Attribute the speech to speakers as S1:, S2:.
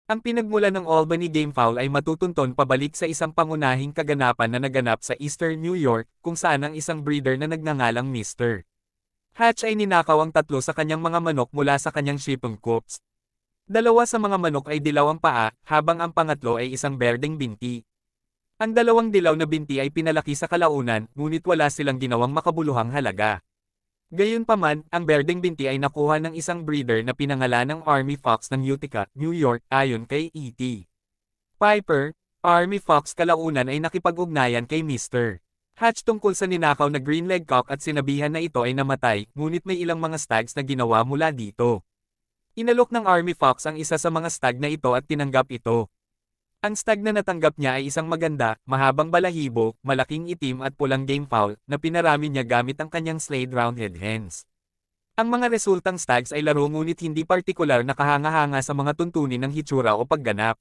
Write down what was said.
S1: Ang pinagmula ng Albany Game Foul ay matutunton pabalik sa isang pangunahing kaganapan na naganap sa Eastern New York, kung saan ang isang breeder na nagngangalang Mr. Hatch ay ninakaw ang tatlo sa kanyang mga manok mula sa kanyang shipping coops. Dalawa sa mga manok ay dilaw ang paa, habang ang pangatlo ay isang berdeng binti. Ang dalawang dilaw na binti ay pinalaki sa kalaunan, ngunit wala silang ginawang makabuluhang halaga. Gayunpaman, ang berdeng binti ay nakuha ng isang breeder na pinangalan ng Army Fox ng Utica, New York, ayon kay E.T. Piper. Army Fox kalaunan ay nakipag-ugnayan kay Mr. Hatch tungkol sa ninakaw na green-leg cock at sinabihan na ito ay namatay, ngunit may ilang mga stags na ginawa mula dito. Inalok ng Army Fox ang isa sa mga stag na ito at tinanggap ito. Ang stag na natanggap niya ay isang maganda, mahabang balahibo, malaking itim at pulang game fowl, na pinarami niya gamit ang kanyang slayed roundhead hens. Ang mga resultang stags ay laro ngunit hindi partikular na kahanga-hanga sa mga tuntunin ng hitsura o pagganap.